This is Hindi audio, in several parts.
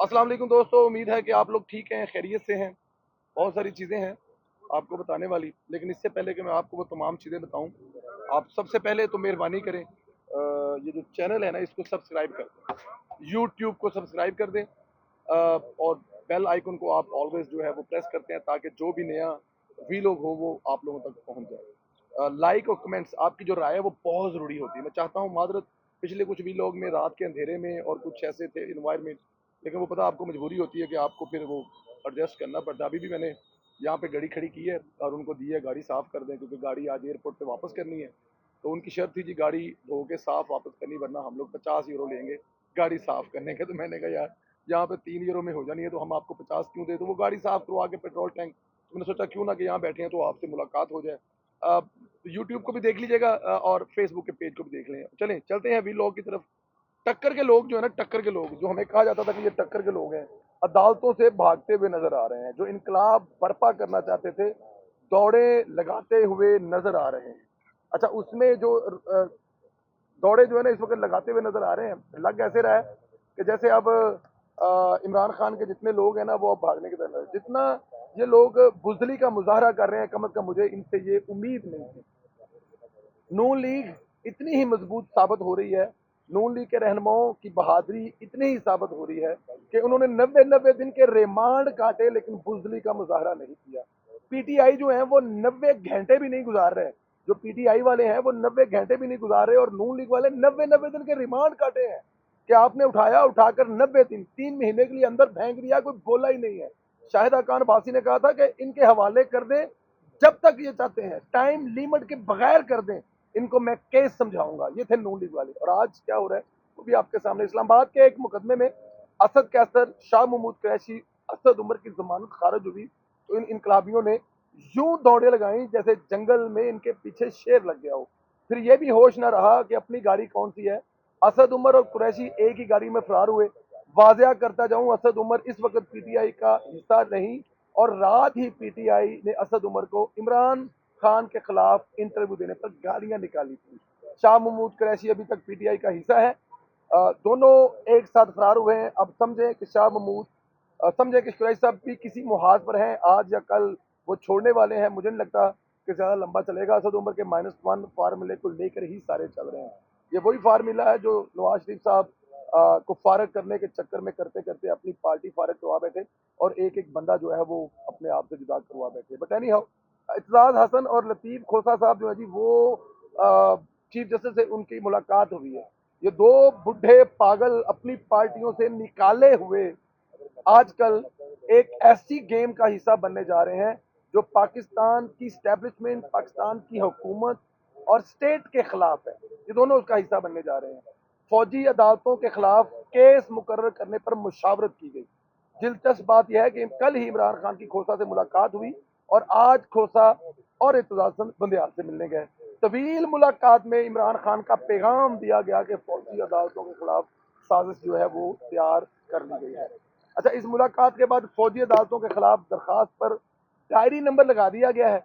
अस्सलाम वालेकुम दोस्तों, उम्मीद है कि आप लोग ठीक हैं, खैरियत से हैं। बहुत सारी चीज़ें हैं आपको बताने वाली, लेकिन इससे पहले कि मैं आपको वो तमाम चीज़ें बताऊं, आप सबसे पहले तो मेहरबानी करें, ये जो चैनल है ना इसको सब्सक्राइब कर दें, यूट्यूब को सब्सक्राइब कर दें, और बेल आइकन को आप ऑलवेज जो है वो प्रेस करते हैं ताकि जो भी नया वीलॉग हो वो आप लोगों तक पहुंच जाए। लाइक और कमेंट्स, आपकी जो राय है वो बहुत ज़रूरी होती है। मैं चाहता हूँ मादरत, पिछले कुछ वीलॉग में रात के अंधेरे में और कुछ ऐसे थे इन्वायरमेंट, लेकिन वो पता आपको मजबूरी होती है कि आपको फिर वो एडजस्ट करना पड़ता है। अभी भी मैंने यहाँ पे गाड़ी खड़ी की है और उनको दी है गाड़ी साफ़ कर दें, क्योंकि गाड़ी आज एयरपोर्ट पे वापस करनी है। तो उनकी शर्त थी जी गाड़ी धो के साफ़ वापस करनी, वरना हम लोग 50 यूरो लेंगे गाड़ी साफ़ करने के। तो मैंने कहा यार, यहाँ पे 3 यूरो में हो जानी है तो हम आपको 50 क्यों दे। तो वो गाड़ी साफ़ करवा के पेट्रोल टैंक, तो मैंने सोचा क्यों ना कि यहाँ बैठे हैं तो आपसे मुलाकात हो जाए। यूट्यूब को भी देख लीजिएगा, और फेसबुक के पेज को भी देख लें। चलें चलते हैं वीलॉग की तरफ। टक्कर के लोग जो है ना, टक्कर के लोग जो हमें कहा जाता था कि ये टक्कर के लोग हैं, अदालतों से भागते हुए नजर आ रहे हैं। जो इनकलाब बर्पा करना चाहते थे, दौड़े लगाते हुए नजर आ रहे हैं। अच्छा, उसमें जो दौड़े जो है ना इस वक्त लगाते हुए नजर आ रहे हैं, लग ऐसे रहा है कि जैसे अब इमरान खान के जितने लोग हैं ना वो अब भागने की तरफ, जितना ये लोग बुजदली का मुजाहरा कर रहे हैं, कम अज कम मुझे इनसे ये उम्मीद नहीं थी। नून लीग इतनी ही मजबूत साबित हो रही है, नून लीग के रहनुमाओं की बहादुरी इतनी ही साबित हो रही है कि उन्होंने 90-90 दिन के रिमांड काटे लेकिन बुजदली का मुजाहरा नहीं किया। पीटीआई जो है वो 90 घंटे भी नहीं गुजार रहे। जो पीटीआई वाले हैं वो 90 घंटे भी नहीं गुजार रहे, और नून लीग वाले 90-90 दिन के रिमांड काटे हैं कि आपने उठाया, उठाकर 90 दिन 3 महीने के लिए अंदर फेंक दिया, कोई बोला ही नहीं है। शाहिदा खान बासी ने कहा था कि इनके हवाले कर दें, जब तक ये चाहते हैं टाइम लिमिट के बगैर कर दें, इनको मैं केस समझाऊंगा। ये थे नून लीग वाले। और आज क्या हो रहा है वो भी आपके सामने। इस्लामाबाद के एक मुकदमे में असद कैसर, शाह महमूद कुरैशी, असद उमर की जमानत खारिज हुई, तो इन इनकलाबियों ने यूं दौड़े लगाई जैसे जंगल में इनके पीछे शेर लग गया हो। फिर ये भी होश ना रहा कि अपनी गाड़ी कौन सी है। असद उमर और कुरैशी एक ही गाड़ी में फरार हुए। वाजिया करता जाऊं, असद उमर इस वक्त पीटीआई का हिस्सा नहीं, और रात ही पीटीआई ने असद उमर को इमरान खान के खिलाफ इंटरव्यू देने पर गालियां निकाली थी। शाह महमूद कुरैशी अभी तक पीटीआई का हिस्सा है। दोनों एक साथ फरार हुए हैं। अब समझे कि शाह महमूद, समझे कि कुरैशी साहब भी किसी मुहाज पर हैं, आज या कल वो छोड़ने वाले हैं। मुझे नहीं लगता कि ज्यादा लंबा चलेगा। असद उमर के -1 फार्मूले को लेकर ही सारे चल रहे हैं। ये वही फार्मूला है जो नवाज शरीफ साहब को फारग करने के चक्कर में करते करते अपनी पार्टी फारग करवा बैठे, और एक एक बंदा जो है वो अपने आप से जुदा करवा बैठे। बट एनी हाउ, इतजाज हसन और लतीफ खोसा साहब जो है जी, वो चीफ जस्टिस से उनकी मुलाकात हुई है। ये दो बुढ़े पागल अपनी पार्टियों से निकाले हुए आजकल एक ऐसी गेम का हिस्सा बनने जा रहे हैं जो पाकिस्तान की स्टैब्लिशमेंट, पाकिस्तान की हुकूमत और स्टेट के खिलाफ है। ये दोनों उसका हिस्सा बनने जा रहे हैं। फौजी अदालतों के खिलाफ केस मुकर्रर करने पर मुशावरत की गई। दिलचस्प बात यह है कि कल ही इमरान खान की खोसा से मुलाकात हुई, और आज खोसा और इत्तेजाज हसन बंदियाल से मिलने गए। तवील मुलाकात में इमरान खान का पैगाम दिया गया कि फौजी अदालतों के खिलाफ साजिश जो है वो तैयार कर ली गई है। अच्छा, इस मुलाकात के बाद फौजी अदालतों के खिलाफ दरखास्त पर डायरी नंबर लगा दिया गया है।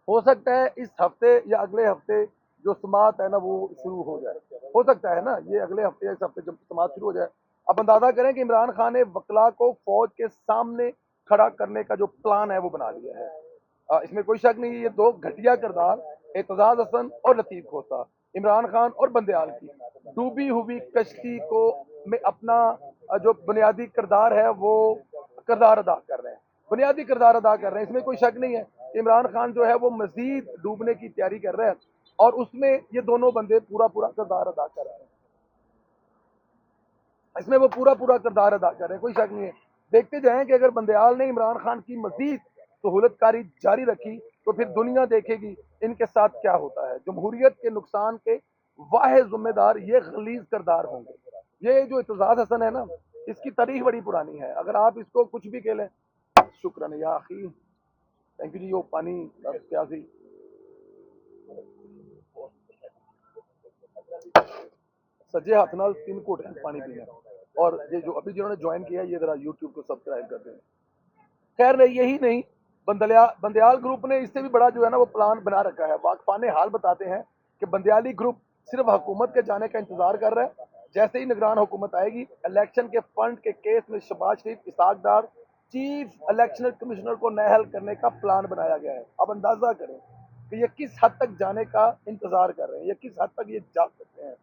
हो सकता है इस हफ्ते या अगले हफ्ते जो समात है ना वो शुरू हो जाए। हो सकता है ना ये अगले हफ्ते या इस हफ्ते जब समात शुरू हो जाए। अब अंदाजा करें कि इमरान खान ने वकला को फौज के सामने खड़ा करने का जो प्लान है वो बना लिया है। इसमें कोई शक नहीं, ये दो घटिया किरदार, एतजाज हसन और लतीफ खोसा, इमरान खान और बंदयाल की डूबी हुई कश्ती को में अपना जो बुनियादी किरदार है वो किरदार अदा कर रहे हैं, बुनियादी किरदार अदा कर रहे हैं। इसमें कोई शक नहीं है। इमरान खान जो है वो मजीद डूबने की तैयारी कर रहे हैं, और उसमें ये दोनों बंदे पूरा पूरा किरदार अदा कर रहे हैं। इसमें वो पूरा पूरा किरदार अदा कर रहे हैं, कोई शक नहीं है। देखते जाएं कि अगर बंदयाल ने इमरान खान की मजीद सहूलतकारी जारी रखी तो फिर दुनिया देखेगी इनके साथ क्या होता है। जमहूरियत के नुकसान के वाहिद जिम्मेदार ये गलीज किरदार होंगे। ये जो इत्तेजाज हसन है ना, इसकी तारीख बड़ी पुरानी है। अगर आप इसको कुछ भी कह लें, शुक्र या आखिर, थैंक यू जी। वो पानी क्या सी सज्जे हाथ नाल 3 घोट है पानी पीने। और ये जो अभी जिन्होंने ज्वाइन किया, ये जरा यूट्यूब को सब्सक्राइब कर दें। खैर नहीं, यही नहीं, बंदयाल ग्रुप ने इससे भी बड़ा जो है ना वो प्लान बना रखा है। वाकफान हाल बताते हैं कि बंदयाली ग्रुप सिर्फ हुकूमत के जाने का इंतजार कर रहा है। जैसे ही निगरान हुकूमत आएगी, इलेक्शन के फंड के केस में शहबाज शरीफ, इसहाक डार, चीफ इलेक्शन कमिश्नर को नाअहल करने का प्लान बनाया गया है। अब अंदाजा करें कि ये किस हद तक जाने का इंतजार कर रहे हैं, ये किस हद तक ये जा सकते हैं।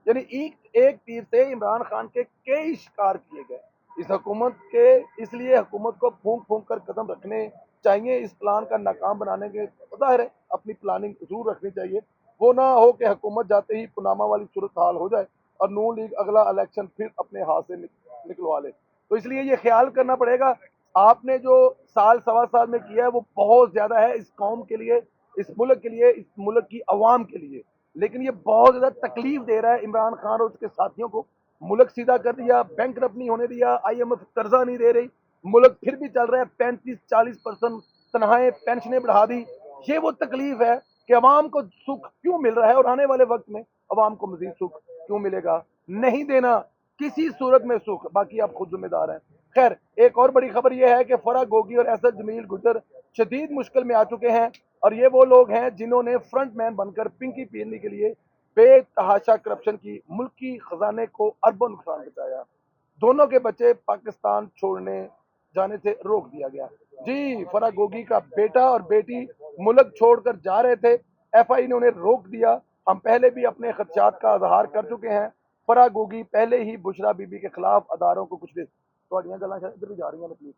यानी एक एक तीर से इमरान खान के कई शिकार किए गए इस हुकूमत के। इसलिए हुकूमत को फूंक फूंक कर कदम रखने चाहिए इस प्लान का नाकाम बनाने के। ज़ाहिर है अपनी प्लानिंग जरूर रखनी चाहिए, वो ना हो कि हुकूमत जाते ही पुनामा वाली सूरत हाल हो जाए और नून लीग अगला इलेक्शन फिर अपने हाथ से निकलवा ले। तो इसलिए ये ख्याल करना पड़ेगा, आपने जो साल सवा साल में किया है वो बहुत ज्यादा है इस कौम के लिए, इस मुल्क के लिए, इस मुल्क की अवाम के लिए। लेकिन ये बहुत ज्यादा तकलीफ दे रहा है इमरान खान और उसके साथियों को। मुल्क सीधा कर दिया, बैंक नहीं होने दिया, IMF कर्जा नहीं दे रही, मुल्क फिर भी चल रहा है 35-40% तनहाएं, पेंशनें बढ़ा दी। ये वो तकलीफ है कि अवाम को सुख क्यों मिल रहा है और आने वाले वक्त में अवाम को मजीद सुख क्यों मिलेगा। नहीं देना किसी सूरत में सुख, बाकी आप खुद जिम्मेदार हैं। खैर, एक और बड़ी खबर यह है कि फराह गोगी और एसद जमील गुजर शदीद मुश्किल में आ चुके हैं और ये वो लोग हैं जिन्होंने फ्रंट मैन बनकर पिंकी पीएलनी के लिए बेतहाशा करप्शन की मुल्की खजाने को अरबों नुकसान पहुंचाया। दोनों के बच्चे पाकिस्तान छोड़ने जाने से रोक दिया गया। जी, फराह गोगी का बेटा और बेटी मुल्क छोड़कर जा रहे थे, FI ने उन्हें रोक दिया। हम पहले भी अपने खदशात का इजहार कर चुके हैं। फराह गोगी पहले ही बुशरा बीबी के खिलाफ अदारों को कुछ थोड़ियां गल्लां शायद इधर भी जा रही हैं प्लीज।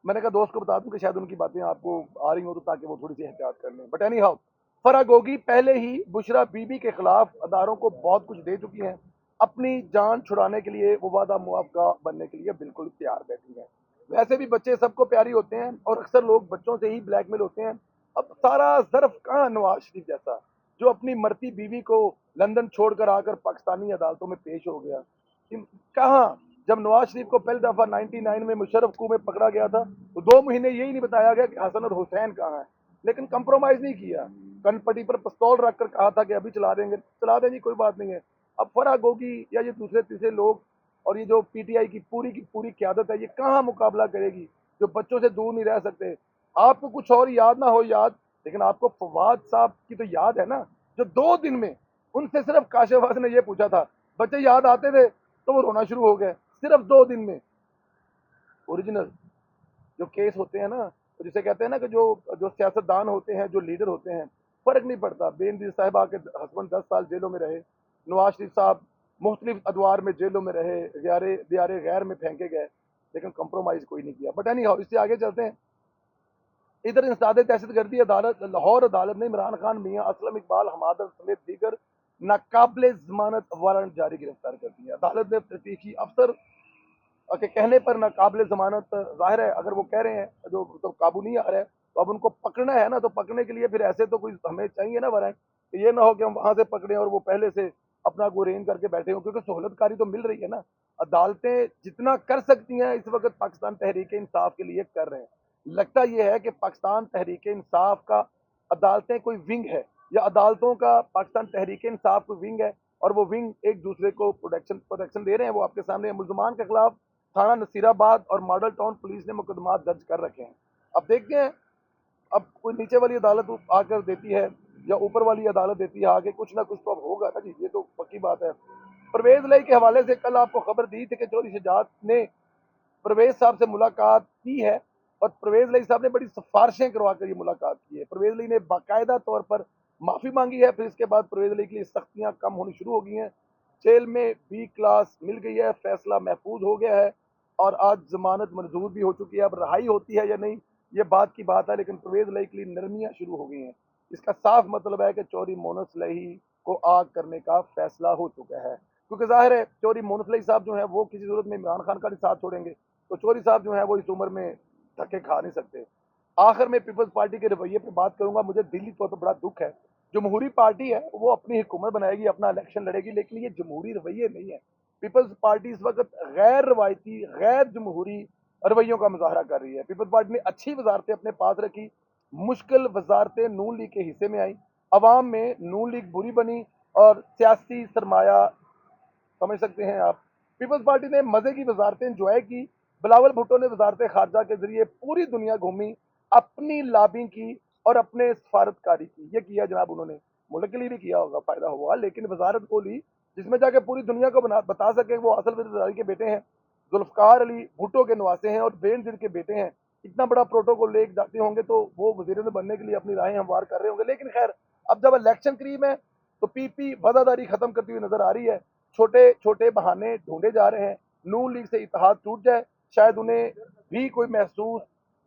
मैंने कहा दोस्त को बता दूं कि शायद उनकी बातें आपको आ रही हो तो ताकि वो थोड़ी सी एहतियात कर लें। But any how, Farah Gogi पहले ही बुशरा बीबी के खिलाफ अदारों को बहुत कुछ दे चुकी हैं। अपनी जान छुड़ाने के लिए वो वादा मुआवजा बनने के लिए बिल्कुल तैयार बैठी हैं। वैसे भी बच्चे सबको प्यारी होते हैं और अक्सर लोग बच्चों से ही ब्लैकमेल होते हैं। अब सारा ज़र्फ कहाँ नवाज शरीफ जैसा, जो अपनी मरती बीवी को लंदन छोड़कर आकर पाकिस्तानी अदालतों में पेश हो गया। कहाँ, जब नवाज शरीफ को पहली दफा 99 में मुशर्रफ कू में पकड़ा गया था तो 2 महीने यही नहीं बताया गया कि हसन और हुसैन कहाँ है। लेकिन कंप्रोमाइज नहीं किया, कनपटी पर पिस्तौल रखकर कहा था कि अभी चला देंगे, चला देंगे, कोई बात नहीं है। अब फराह गोगी या ये दूसरे तीसरे लोग और ये जो PTI की पूरी क्यादत है, ये कहाँ मुकाबला करेगी, जो बच्चों से दूर नहीं रह सकते। आपको कुछ और याद ना हो याद, लेकिन आपको फवाद साहब की तो याद है ना, जो 2 दिन में उनसे सिर्फ काशिफाज ने ये पूछा था, बच्चे याद आते थे तो वो रोना शुरू हो गए, सिर्फ 2 दिन में। ओरिजिनल जो केस होते हैं ना, तो जिसे कहते हैं ना कि जो जो सियासतदान होते हैं, जो लीडर होते हैं, फर्क नहीं पड़ता। बेनजीर साहिबा के हस्बैंड 10 साल जेलों में रहे, नवाज शरीफ साहब मुख्तलिफ अदवार में जेलों में रहे, दियारे गैर में फेंके गए, लेकिन कंप्रोमाइज कोई नहीं किया। बट एनी हाउ, इससे आगे चलते हैं। इधर इंसदाद दहशतगर्दी अदालत लाहौर अदालत ने इमरान खान, मियां असलम इकबाल हमादत समेत दीगर नाकाबिले जमानत वारंट जारी गिरफ्तार कर दिया। अदालत ने तफ्तीशी अफसर के कहने पर नाकाबिले जमानत, जाहिर है अगर वो कह रहे हैं जो तो काबू नहीं आ रहा है तो अब उनको पकड़ना है ना, तो पकड़ने के लिए फिर ऐसे तो कोई हमें चाहिए ना वारंट, ये ना हो कि हम वहां से पकड़े और वो पहले से अपना को अरेंज करके बैठे हो, क्योंकि सहूलतकारी तो मिल रही है ना। अदालतें जितना कर सकती हैं इस वक्त पाकिस्तान तहरीक इंसाफ के लिए कर रहे हैं। लगता यह है कि पाकिस्तान तहरीक इंसाफ का अदालतें कोई विंग है, या अदालतों का पाकिस्तान तहरीक इंसाफ कोई विंग है और वो विंग एक दूसरे को प्रोटेक्शन दे रहे हैं। वो आपके सामने मुल्जमान के खिलाफ थाना नसीराबाद और मॉडल टाउन पुलिस ने मुकदमा दर्ज कर रखे हैं। अब देखते हैं, अब कोई नीचे वाली अदालत आकर देती है या ऊपर वाली अदालत देती है, आगे कुछ ना कुछ तो अब होगा ना जी, ये तो पक्की बात है। परवेज लाई के हवाले से कल आपको खबर दी थी कि चौधरी शजात ने परवेज साहब से मुलाकात की है और परवेज लाई साहब ने बड़ी सिफारिशें करवा कर ये मुलाकात की है। परवेज लाई ने बाकायदा तौर पर माफी मांगी है, फिर इसके बाद परवेज लाई के लिए सख्तियां कम होनी शुरू हो गई हैं। जेल में B क्लास मिल गई है, फैसला महफूज हो गया है और आज जमानत मंजूर भी हो चुकी है। अब रहाई होती है या नहीं ये बात की बात है, लेकिन परवेज लाई के लिए नरमियां शुरू हो गई हैं। इसका साफ मतलब है कि चौधरी मोहम्मद सलेही को आग करने का फैसला हो चुका है, क्योंकि जाहिर है चौधरी मोहम्मद सलेही साहब जो है वो किसी सूरत में इमरान खान का भी साथ छोड़ेंगे, तो चौधरी साहब जो है वो इस उम्र में धक्के खा नहीं सकते। आखिर में पीपल्स पार्टी के रवैये पर बात करूंगा। मुझे दिल्ली तौर पर बड़ा दुख है, जमहूरी पार्टी है वो अपनी हुकूमत बनाएगी, अपना इलेक्शन लड़ेगी, लेकिन ये जमहूरी रवैये नहीं है। पीपल्स पार्टी इस वक्त गैर रवायती, गैर जमहूरी रवैयों का मुजाहरा कर रही है। पीपल्स पार्टी ने अच्छी वजारतें अपने पास रखी, मुश्किल वजारतें नून लीग के हिस्से में आई, अवाम में नून लीग बुरी बनी और सियासी सरमाया, समझ सकते हैं आप। पीपल्स पार्टी ने मजे की वजारतें इंजॉय की, बिलावल भुट्टो ने वजारत खारजा के जरिए पूरी दुनिया घूमी, अपनी लॉबिंग की और अपने सफारतकारी की, ये किया जनाब उन्होंने। मुल्क के लिए भी किया होगा, फायदा हुआ, लेकिन वजारत को ली जिसमें जाके पूरी दुनिया को बता सके वो असल वज़ीर के बेटे हैं, जुल्फ़कार अली भुट्टो के नवासे हैं और बेनज़ीर के बेटे हैं। इतना बड़ा प्रोटोकॉल लेके जाते होंगे तो वो वज़ीर बनने के लिए अपनी राहें हमवार कर रहे होंगे। लेकिन खैर, अब जब इलेक्शन करीब है तो पीपी वज़ादारी खत्म करती हुई नजर आ रही है। छोटे छोटे बहाने ढूंढे जा रहे हैं, नून लीग से इत्तेहाद टूट जाए, शायद उन्हें भी कोई महसूस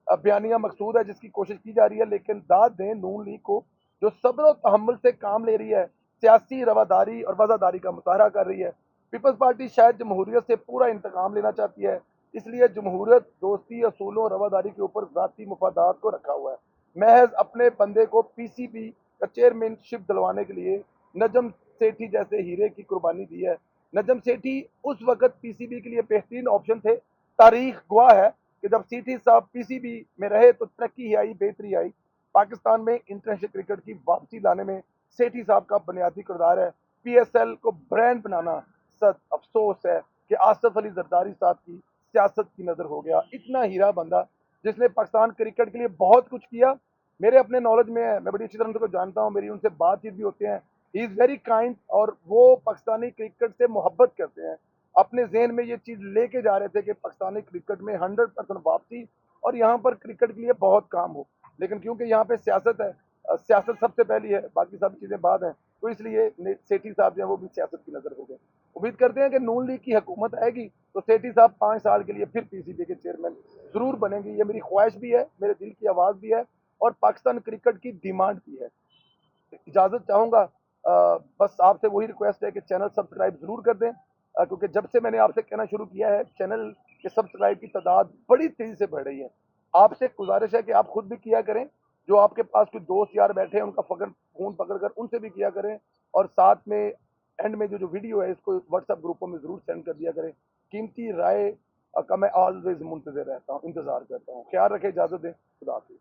बयानिया मकसूद है जिसकी कोशिश की जा रही है। लेकिन दाद दें नून लीग को, जो सब्र और तहम्मुल से काम ले रही है, सियासी रवादारी और वज़ादारी का मुजाहरा कर रही है। पीपल्स पार्टी शायद जमहूरियत से पूरा इंतकाम लेना चाहती है, इसलिए जमहूरियत दोस्ती असूलों और रवादारी के ऊपर ज़ाती मुफादात को रखा हुआ है। महज अपने बंदे को पीसीबी का चेयरमैनशिप दिलवाने के लिए नजम सेठी जैसे हीरे की कुर्बानी दी है। नजम सेठी उस वक्त पीसीबी के लिए बेहतरीन ऑप्शन थे। तारीख गवाह है कि जब सेठी साहब पीसीबी में रहे तो तरक्की ही आई, बेहतरी आई। पाकिस्तान में इंटरनेशनल क्रिकेट की वापसी लाने में सेठी साहब का बुनियादी किरदार है। पीएसएल को ब्रांड बनाना, सच अफसोस है कि आसिफ अली जरदारी साहब की सियासत की नजर हो गया। इतना हीरा बंदा जिसने पाकिस्तान क्रिकेट के लिए बहुत कुछ किया, मेरे अपने नॉलेज में है, मैं बड़ी अच्छी तरह उनको जानता हूँ, मेरी उनसे बातचीत भी होती है। ही इज़ वेरी काइंड और वो पाकिस्तानी क्रिकेट से मोहब्बत करते हैं। अपने जहन में ये चीज़ लेके जा रहे थे कि पाकिस्तानी क्रिकेट में 100% वापसी और यहाँ पर क्रिकेट के लिए बहुत काम हो। लेकिन क्योंकि यहाँ पे सियासत है, सियासत सबसे पहली है, बाकी सब चीज़ें बाद हैं, तो इसलिए सेठी साहब जो है वो भी सियासत की नज़र हो गए। उम्मीद करते हैं कि नून लीग की हुकूमत आएगी तो सेठी साहब 5 साल के लिए फिर पीसीबी के चेयरमैन जरूर बनेंगे। ये मेरी ख्वाहिश भी है, मेरे दिल की आवाज़ भी है और पाकिस्तान क्रिकेट की डिमांड भी है। इजाज़त चाहूँगा, बस आपसे वही रिक्वेस्ट है कि चैनल सब्सक्राइब ज़रूर कर दें, क्योंकि जब से मैंने आपसे कहना शुरू किया है चैनल के सब्सक्राइब की तादाद बड़ी तेज़ी से बढ़ रही है। आपसे गुजारिश है कि आप खुद भी किया करें, जो आपके पास कोई दोस्त यार बैठे हैं उनका फ़कड़ फ़ोन पकड़ कर उनसे भी किया करें और साथ में एंड में जो वीडियो है इसको व्हाट्सएप ग्रुपों में ज़रूर सेंड कर दिया करें। कीमती राय का मैं ऑलवेज मुंतज़िर रहता हूँ, इंतज़ार करता हूँ। ख्याल रखें, इजाज़त दें, खुदा हाफ़िज़।